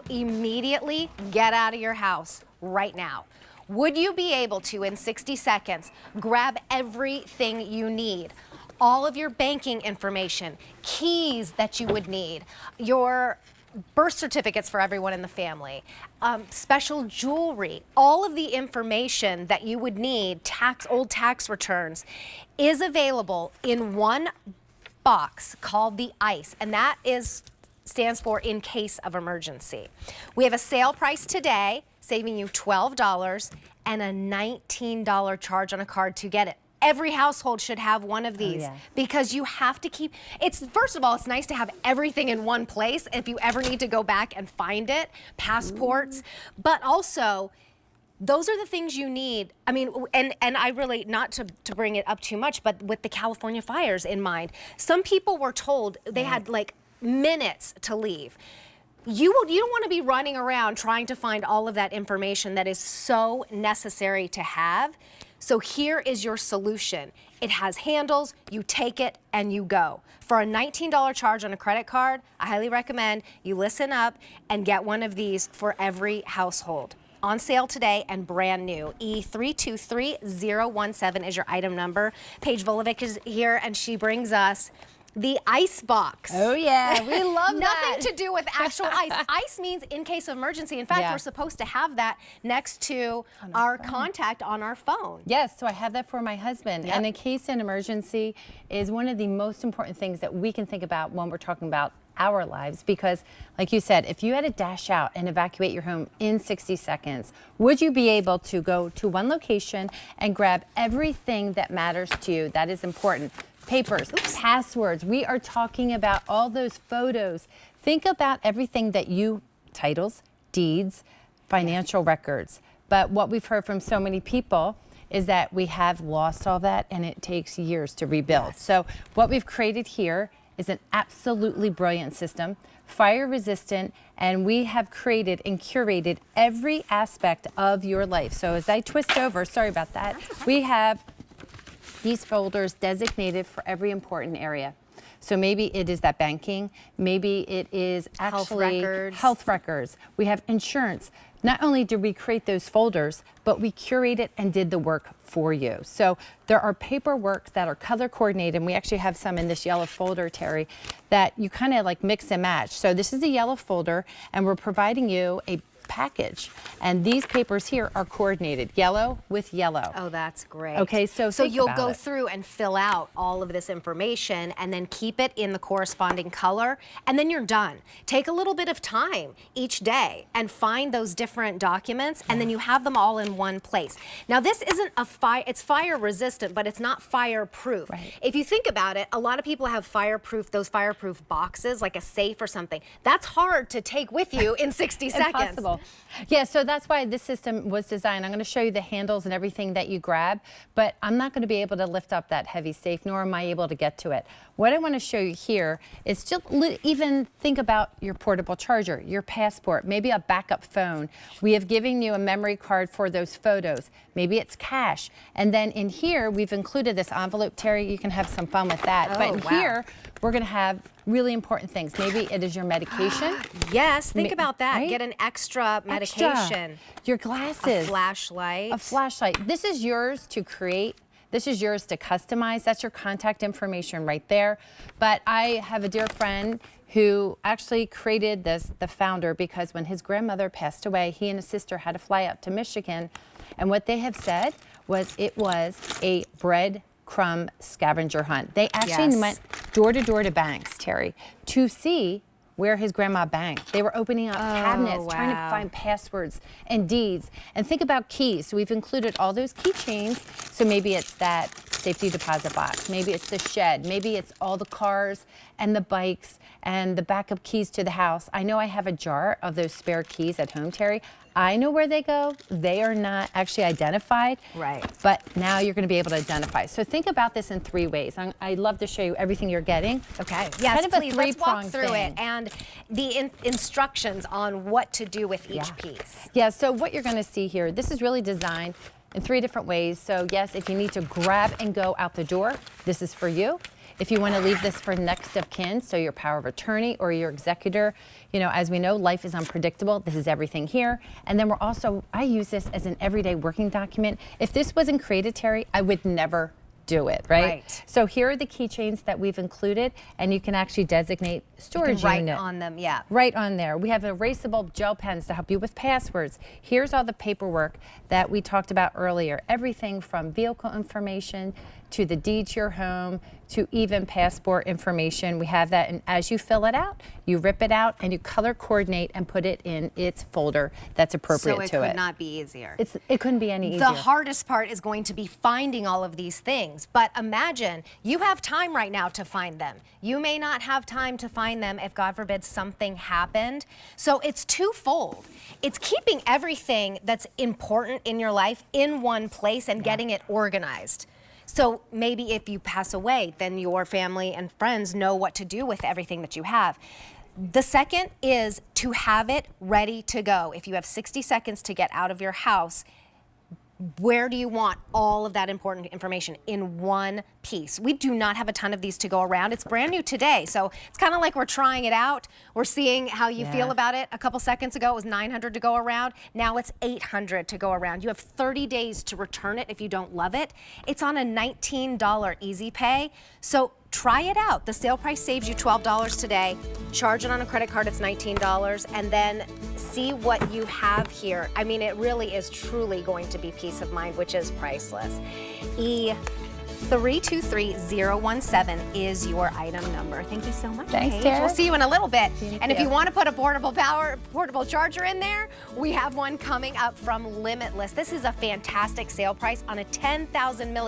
immediately get out of your house right now. Would you be able to, in 60 seconds, grab everything you need? All of your banking information, keys that you would need, your birth certificates for everyone in the family, special jewelry, all of the information that you would need, old tax returns, is available in one box called the ICE, and that stands for in case of emergency. We have a sale price today, saving you $12 and a $19 charge on a card to get it. Every household should have one of these because you have to keep, first of all, it's nice to have everything in one place if you ever need to go back and find it, passports, but also those are the things you need. I mean, and I really, not to bring it up too much, but with the California fires in mind, some people were told they had like minutes to leave. You don't want to be running around trying to find all of that information that is so necessary to have. So here is your solution. It has handles, you take it and you go. For a $19 charge on a credit card, I highly recommend you listen up and get one of these for every household. On sale today and brand new. E323017 is your item number. Paige Volovic is here and she brings us the ice box. Oh yeah, we love that. Nothing to do with actual ice. Ice means in case of emergency. In fact, we're supposed to have that next to our contact on our phone. Yes, so I have that for my husband. And in case of emergency is one of the most important things that we can think about when we're talking about our lives, because like you said, if you had to dash out and evacuate your home in 60 seconds, would you be able to go to one location and grab everything that matters to you that is important? Papers, passwords. We are talking about all those photos. Think about everything that titles, deeds, financial records. But what we've heard from so many people is that we have lost all that and it takes years to rebuild. So what we've created here is an absolutely brilliant system, fire resistant, and we have created and curated every aspect of your life. So as I twist over, sorry about that, we have these folders designated for every important area. So maybe it is that banking, maybe it is actually health records. We have insurance. Not only did we create those folders, but we curated and did the work for you. So there are paperwork that are color coordinated, and we actually have some in this yellow folder, Terry, that you kind of like mix and match. So this is a yellow folder, and we're providing you a package, and these papers here are coordinated yellow with yellow. Oh, that's great. Okay, so you'll go through and fill out all of this information and then keep it in the corresponding color, and then you're done. Take a little bit of time each day and find those different documents, and then you have them all in one place. Now this isn't it's fire resistant, but it's not fireproof. Right. If you think about it, a lot of people have those fireproof boxes, like a safe or something. That's hard to take with you in 60 seconds. Impossible. Yeah, so that's why this system was designed. I'm going to show you the handles and everything that you grab, but I'm not going to be able to lift up that heavy safe, nor am I able to get to it. What I want to show you here is just even think about your portable charger, your passport, maybe a backup phone. We have given you a memory card for those photos. Maybe it's cash. And then in here, we've included this envelope. Terry, you can have some fun with that. Oh, but in here, we're going to have really important things. Maybe it is your medication. Yes, think about that. Right? Get an extra medication. Your glasses. A flashlight. A flashlight. This is yours to create. This is yours to customize. That's your contact information right there. But I have a dear friend who actually created this, the founder, because when his grandmother passed away, he and his sister had to fly out to Michigan. And what they have said was it was a breadcrumb scavenger hunt. They actually went door to door to banks, Terry, to see where his grandma banked. They were opening up cabinets, trying to find passwords and deeds. And think about keys. So we've included all those keychains. So maybe it's that safety deposit box. Maybe it's the shed. Maybe it's all the cars and the bikes and the backup keys to the house. I know I have a jar of those spare keys at home, Terry. I know where they go. They are not actually identified. Right. But now you're going to be able to identify. So think about this in 3 ways. I'd love to show you everything you're getting. Okay. Yes, kind of please. Let's walk through it and the instructions on what to do with each piece. Yeah, so what you're going to see here, this is really designed in 3 different ways. So yes, if you need to grab and go out the door, this is for you. If you want to leave this for next of kin, so your power of attorney or your executor, you know, as we know, life is unpredictable. This is everything here. And then I use this as an everyday working document. If this wasn't created, Terry, I would never do it, right? So here are the keychains that we've included, and you can actually designate storage write unit. on them, yeah. Right on there. We have erasable gel pens to help you with passwords. Here's all the paperwork that we talked about earlier. Everything from vehicle information to the deed to your home to even passport information. We have that, and as you fill it out, you rip it out and you color coordinate and put it in its folder that's appropriate to it. So it could not be easier. It couldn't be any easier. The hardest part is going to be finding all of these things, but imagine you have time right now to find them. You may not have time to find them if, God forbid, something happened. So it's twofold. It's keeping everything that's important in your life in one place and getting it organized. So maybe if you pass away, then your family and friends know what to do with everything that you have. The second is to have it ready to go. If you have 60 seconds to get out of your house, where do you want all of that important information in one piece? We do not have a ton of these to go around. It's brand new today, so it's kind of like we're trying it out. We're seeing how you feel about it. A couple seconds ago, it was 900 to go around. Now it's 800 to go around. You have 30 days to return it if you don't love it. It's on a $19 easy pay, so try it out. The sale price saves you $12 today. Charge it on a credit card, it's $19, and then see what you have here. I mean, it really is truly going to be peace of mind, which is priceless. E323017 is your item number. Thank you so much, Thanks, Paige. Tara. We'll see you in a little bit. And if you. you want to put a portable charger in there, we have one coming up from Limitless. This is a fantastic sale price on a 10,000 million.